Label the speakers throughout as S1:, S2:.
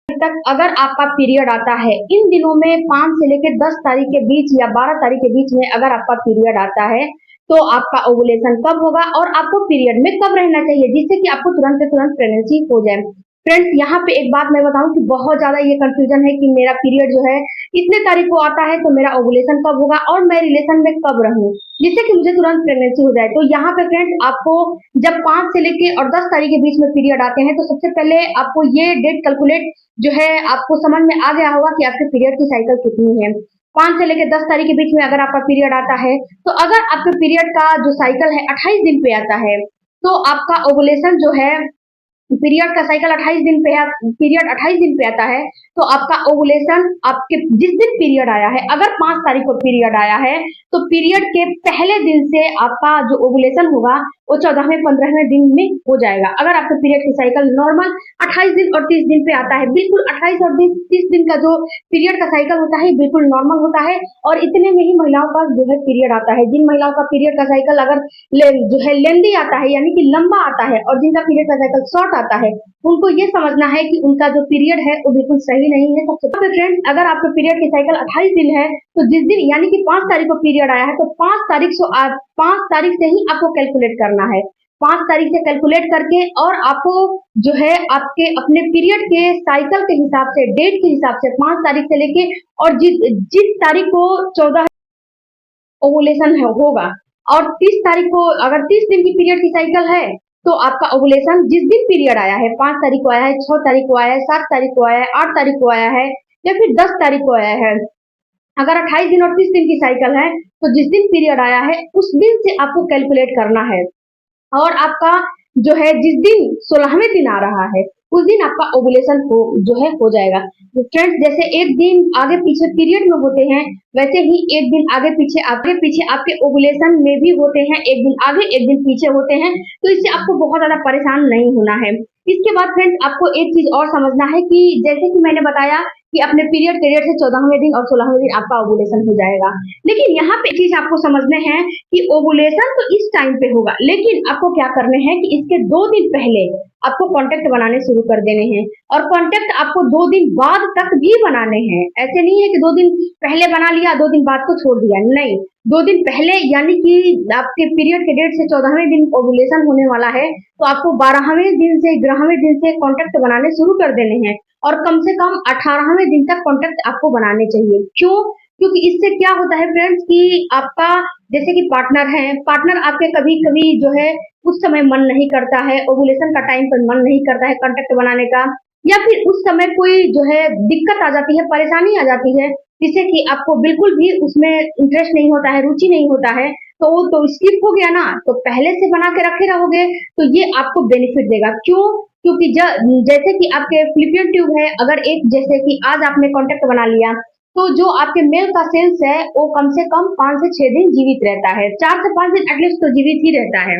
S1: तक अगर आपका पीरियड आता है, इन दिनों में 5 से लेकर 10 तारीख के बीच या 12 तारीख के बीच में अगर आपका पीरियड आता है, तो आपका ओवुलेशन कब होगा और आपको पीरियड में कब रहना चाहिए, जिससे कि आपको तुरंत से तुरंत प्रेगनेंसी हो जाए। फ्रेंड्स, यहाँ पे एक बात मैं बताऊं कि बहुत ज्यादा ये कंफ्यूजन है कि मेरा पीरियड जो है इतने तारीख को आता है, तो मेरा ओवुलेशन कब होगा और मैं रिलेशन में कब रहूं, जिससे कि मुझे तुरंत प्रेगनेंसी हो जाए। तो यहाँ पे फ्रेंड्स, आपको जब 5 से लेके और 10 तारीख के बीच में पीरियड आते हैं, तो सबसे पहले आपको ये डेट कैलकुलेट जो है आपको समझ में आ गया होगा कि आपके पीरियड की साइकिल कितनी है। 5 से लेकर 10 तारीख के बीच में अगर आपका पीरियड आता है, तो अगर आपके पीरियड का जो साइकिल है 28 दिन पे आता है, तो आपका ओवुलेशन जो है पीरियड का साइकिल 28 दिन पे है, पीरियड 28 दिन पे आता है, तो आपका ओवुलेशन आपके जिस दिन पीरियड आया है, अगर 5 तारीख को पीरियड आया है, तो पीरियड के पहले दिन से आपका जो ओवुलेशन होगा वो 14वें 15वें दिन में हो जाएगा। अगर आपके पीरियड की साइकिल नॉर्मल 28 दिन और 30 दिन पे आता है, बिल्कुल 28 और 30 दिन का जो पीरियड का साइकिल होता है बिल्कुल नॉर्मल होता है, और इतने में ही महिलाओं का जो है पीरियड आता है। जिन महिलाओं का पीरियड का साइकिल अगर जो है लेंदी आता है, यानी कि लंबा आता है, और जिनका पीरियड का साइकिल शॉर्ट आता है, उनको ये समझना है कि उनका जो पीरियड है वो बिल्कुल सही नहीं है। सबसे पहले फ्रेंड्स, अगर आपके पीरियड की साइकिल 28 दिन है, तो जिस दिन यानी कि 5 तारीख को पीरियड आया है, तो 5 तारीख से ही आपको कैलकुलेट करना है। 5 तारीख से कैलकुलेट करके और आपको जो है आपके अपने पीरियड के साइकिल के हिसाब से, डेट के हिसाब से 5 तारीख से लेके और जिस तारीख को 14 ओवुलेशन होगा, और 30 तारीख को अगर 30 दिन की पीरियड की साइकिल है, तो आपका ओवुलेशन जिस दिन पीरियड आया है, 5 तारीख को आया है, 6 तारीख को आया है, 7 तारीख को आया है, 8 तारीख को आया है, या फिर 10 तारीख को आया है, अगर 28 दिन और 30 दिन की साइकिल है, तो जिस दिन पीरियड आया है उस दिन से आपको कैलकुलेट करना है। और आपका जो है जिस दिन 16वें दिन आ रहा है, उस दिन आपका ओवुलेशन जो है हो जाएगा। तो फ्रेंड्स, जैसे एक दिन आगे पीछे पीरियड में होते हैं, वैसे ही एक दिन आगे पीछे आपके ओवुलेशन में भी होते हैं, एक दिन आगे एक दिन पीछे होते हैं। तो इससे आपको बहुत ज्यादा परेशान नहीं होना है। इसके बाद फ्रेंड्स, आपको एक चीज और समझना है कि जैसे कि मैंने बताया कि अपने पीरियड से 14वें दिन और 16वें दिन आपका ओवुलेशन हो जाएगा, लेकिन यहाँ पे चीज आपको समझने हैं कि ओवुलेशन तो इस टाइम पे होगा, लेकिन आपको क्या करने हैं कि इसके 2 दिन पहले आपको कॉन्टेक्ट बनाने शुरू कर देने हैं, और कॉन्टेक्ट आपको 2 दिन बाद तक भी बनाने हैं। ऐसे नहीं है कि 2 दिन पहले बना लिया 2 दिन बाद को छोड़ दिया, नहीं, 2 दिन पहले यानी कि आपके पीरियड के डेट से 14वें दिन ओवुलेशन होने वाला है, तो आपको 12वें दिन से 11वें दिन से कॉन्टेक्ट बनाने शुरू कर देने हैं, और कम से कम 18वें दिन तक कॉन्टेक्ट आपको बनाने चाहिए। क्यों? क्योंकि इससे क्या होता है फ्रेंड्स कि आपका जैसे कि पार्टनर है, पार्टनर आपके कभी कभी जो है उस समय मन नहीं करता है, ओवुलेशन का टाइम पर मन नहीं करता है कॉन्टेक्ट बनाने का, या फिर उस समय कोई जो है दिक्कत आ जाती है, परेशानी आ जाती है, जिससे कि आपको बिल्कुल भी उसमें इंटरेस्ट नहीं होता है, रुचि नहीं होता है, तो वो तो स्किप हो गया ना। तो पहले से बना के रखे रहोगे तो ये आपको बेनिफिट देगा। क्यों? क्योंकि जैसे कि आपके फ्लिपियन ट्यूब है, अगर एक जैसे कि आज आपने कॉन्टेक्ट बना लिया, तो जो आपके मेल का सेल्स है वो कम से कम 5 से 6 दिन जीवित रहता है, 4 से 5 दिन एटलीस्ट तो जीवित ही रहता है।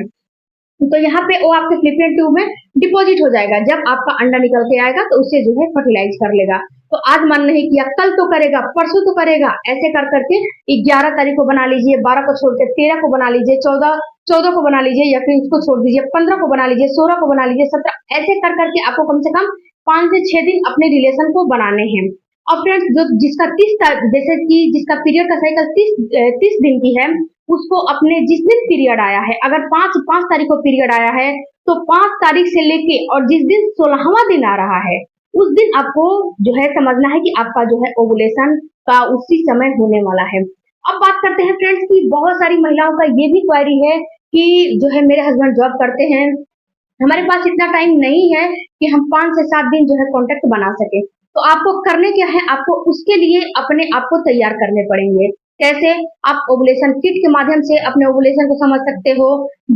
S1: तो यहाँ पे वो आपके फ्लिपियन ट्यूब में डिपॉजिट हो जाएगा। जब आपका अंडा निकल के आएगा तो उसे जो है फर्टिलाइज कर लेगा। तो आज मन नहीं किया, कल तो करेगा, परसों तो करेगा, ऐसे कर करके 11 तारीख को बना लीजिए, 12 को छोड़ के 13 को बना लीजिए, 14 को बना लीजिए, या फिर उसको छोड़ दीजिए, 15 को बना लीजिए, 16 को बना लीजिए, 17, ऐसे कर करके आपको कम से कम 5 से 6 दिन अपने रिलेशन को बनाने हैं। और फ्रेंड्स, जो जिसका 30 जैसे कि जिसका पीरियड का साइकिल 30 दिन की है, उसको अपने जिस दिन पीरियड आया है, अगर 5 तारीख को पीरियड आया है, तो 5 तारीख से लेके और जिस दिन 16वां दिन आ रहा है, उस दिन आपको जो है समझना है कि आपका जो है ओवुलेशन का उसी समय होने वाला है। अब बात करते हैं फ्रेंड्स कि बहुत सारी महिलाओं का ये भी क्वेरी है कि जो है मेरे हस्बैंड जॉब करते हैं, हमारे पास इतना टाइम नहीं है कि हम 5 से 7 दिन जो है कॉन्टेक्ट बना सके। तो आपको करने क्या है, आपको उसके लिए अपने आप को तैयार करने पड़ेंगे। कैसे? आप ओवुलेशन किट के माध्यम से अपने ओवुलेशन को समझ सकते हो,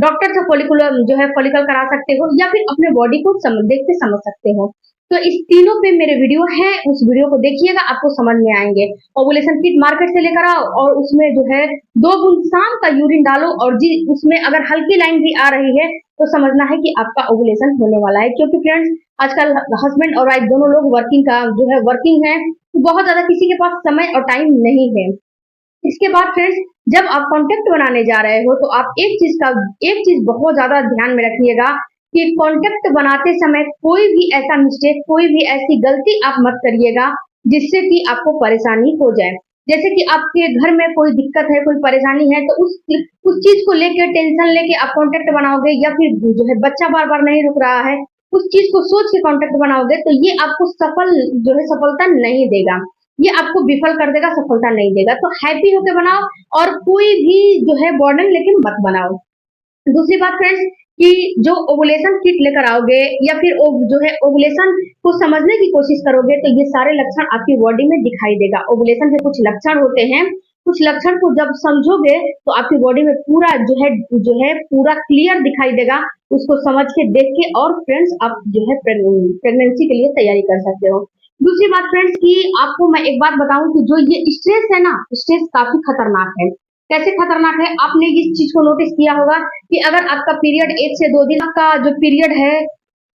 S1: डॉक्टर से फॉलिकुलर जो है फॉलिकल करा सकते हो, या फिर अपने बॉडी को देख के समझ सकते हो। तो इस तीनों पे मेरे वीडियो है, उस वीडियो को देखिएगा, आपको समझ में आएंगे। ओवुलेशन किट मार्केट से लेकर आओ, और उसमें जो है 2 बूंद शाम का यूरिन डालो, और उसमें अगर हल्की लाइन भी आ रही है तो समझना है कि आपका ओवुलेशन होने वाला है। क्योंकि फ्रेंड्स, आजकल हस्बैंड और वाइफ दोनों लोग वर्किंग है, तो बहुत ज्यादा किसी के पास समय और टाइम नहीं है। इसके बाद फ्रेंड्स, जब आप कॉन्टेक्ट बनाने जा रहे हो, तो आप एक चीज बहुत ज्यादा ध्यान में रखिएगा कि कांटेक्ट बनाते समय कोई भी ऐसा मिस्टेक, कोई भी ऐसी गलती आप मत करिएगा जिससे कि आपको परेशानी हो जाए। जैसे कि आपके घर में कोई दिक्कत है, कोई परेशानी है, तो उस चीज को लेके टेंशन लेके आप कांटेक्ट बनाओगे, या फिर जो है बच्चा बार बार नहीं रुक रहा है, उस चीज को सोच के कांटेक्ट बनाओगे, तो ये आपको सफलता नहीं देगा, ये आपको विफल कर देगा, सफलता नहीं देगा। तो हैप्पी होके बनाओ, और कोई भी जो है बर्डन लेके मत बनाओ। दूसरी बात फ्रेंड्स, कि जो ओवुलेशन किट लेकर आओगे, या फिर जो है ओवुलेशन को समझने की कोशिश करोगे, तो ये सारे लक्षण आपकी बॉडी में दिखाई देगा। ओवुलेशन के कुछ लक्षण होते हैं, कुछ लक्षण को जब समझोगे तो आपकी बॉडी में पूरा जो है पूरा क्लियर दिखाई देगा। उसको समझ के, देख के, और फ्रेंड्स आप जो है प्रेगनेंसी के लिए तैयारी कर सकते हो। दूसरी बात फ्रेंड्स, कि आपको मैं एक बात बताऊं कि जो ये स्ट्रेस है ना, स्ट्रेस काफी खतरनाक है। कैसे खतरनाक है, आपने इस चीज को नोटिस किया होगा कि अगर आपका पीरियड 1 से 2 दिन, आपका जो पीरियड है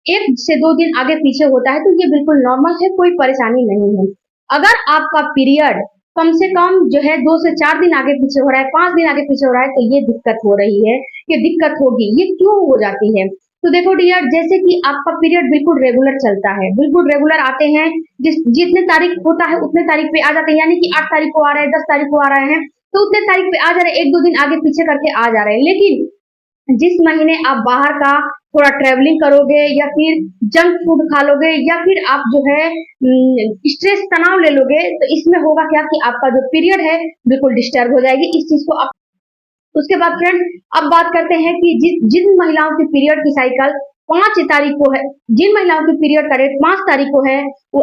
S1: 1 से 2 दिन आगे पीछे होता है, तो ये बिल्कुल नॉर्मल है, कोई परेशानी नहीं है। अगर आपका पीरियड कम से कम जो है 2 से 4 दिन आगे पीछे हो रहा है, 5 दिन आगे पीछे हो रहा है, तो ये दिक्कत हो रही है, ये दिक्कत होगी। ये क्यों हो जाती है? तो देखो डियर, जैसे कि आपका पीरियड बिल्कुल रेगुलर चलता है, बिल्कुल रेगुलर आते हैं, जितने तारीख होता है उतने तारीख पे आ जाते हैं, यानी कि 8 तारीख को आ रहे हैं, 10 तारीख को आ रहे हैं, तो उतने तारीख पे आ जा रहे हैं, 1-2 दिन आगे पीछे करके आ जा रहे हैं। लेकिन जिस महीने आप बाहर का थोड़ा ट्रेवलिंग करोगे, या फिर जंक फूड खा लोगे, या फिर आप जो है स्ट्रेस तनाव ले लोगे, तो इसमें होगा क्या कि आपका जो पीरियड है बिल्कुल डिस्टर्ब हो जाएगी। इस चीज को आप, उसके बाद फ्रेंड्स, अब बात करते हैं कि जिन महिलाओं की पीरियड की साइकिल 5 तारीख को है, जिन महिलाओं की पीरियड का डेट 5 तारीख को है,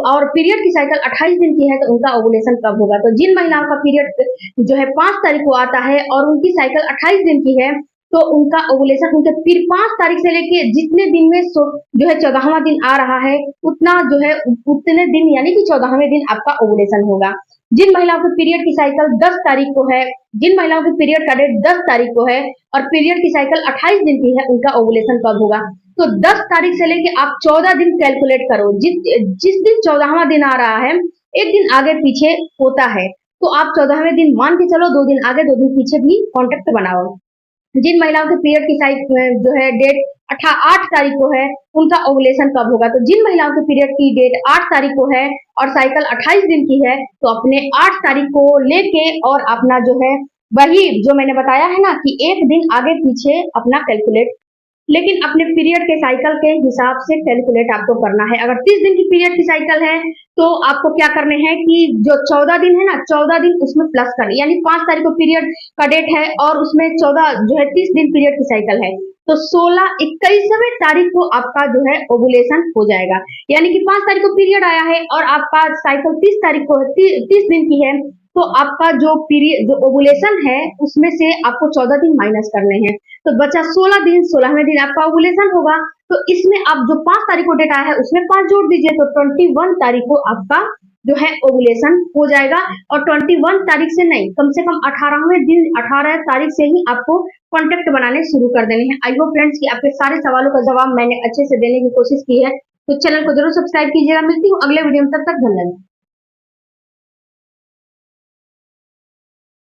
S1: और पीरियड की साइकिल 28 दिन की है, तो उनका ओवुलेशन कब होगा? तो जिन महिलाओं का पीरियड जो है 5 तारीख को आता है और उनकी साइकिल 28 दिन की है, तो उनका ओवुलेशन उनके फिर 5 तारीख से लेके जितने दिन में जो है 14वां दिन आ रहा है, उतना जो है उतने दिन, यानी कि 14वें दिन आपका ओवुलेशन होगा। जिन महिलाओं के पीरियड की साइकिल 10 तारीख को है, जिन महिलाओं के पीरियड का डेट 10 तारीख को है और पीरियड की साइकिल 28 दिन की है, उनका ओवुलेशन कब होगा? तो 10 तारीख से लेके आप 14 दिन कैलकुलेट करो। जिस दिन 14वां दिन आ रहा है, एक दिन आगे पीछे होता है, तो आप 14वें दिन मान के चलो, 2 दिन आगे 2 दिन पीछे भी कॉन्टेक्ट बनाओ। जिन महिलाओं के पीरियड की जो है डेट 8 तारीख को है, उनका ओवुलेशन कब होगा? तो जिन महिलाओं के पीरियड की डेट 8 तारीख को है और साइकिल 28 दिन की है, तो अपने 8 तारीख को लेके और अपना जो है वही जो मैंने बताया है ना, कि एक दिन आगे पीछे अपना कैलकुलेट, लेकिन अपने पीरियड के साइकिल के हिसाब से कैलकुलेट आपको करना है। अगर 30 दिन की पीरियड की साइकिल है, तो आपको क्या करने हैं कि जो 14 दिन है ना, 14 दिन उसमें प्लस करने, यानी 5 तारीख को पीरियड का डेट है और उसमें 14 जो है 30 दिन पीरियड की साइकिल है, तो 21वें तारीख को आपका जो है ओवुलेशन हो जाएगा। यानी कि 5 तारीख को पीरियड आया है और आपका साइकिल 30 तारीख को 30 दिन की है, तो आपका जो पीरियड जो ओवुलेशन है उसमें से आपको 14 दिन माइनस करने हैं, तो बचा 16 दिन। 16वें दिन आपका ओवुलेशन होगा, तो इसमें आप जो 5 तारीख को डेट आया है उसमें 5 जोड़ दीजिए, तो 21 तारीख को आपका जो है ओवुलेशन हो जाएगा। और 21 तारीख से नहीं, कम से कम 18वें दिन, 18 तारीख से ही आपको कॉन्टेक्ट बनाने शुरू कर देने हैं। आई होप फ्रेंड्स कि आपके सारे सवालों का जवाब मैंने अच्छे से देने की कोशिश की है, तो चैनल को जरूर सब्सक्राइब कीजिएगा। मिलती हूँ अगले वीडियो में, तब तक धन्यवाद।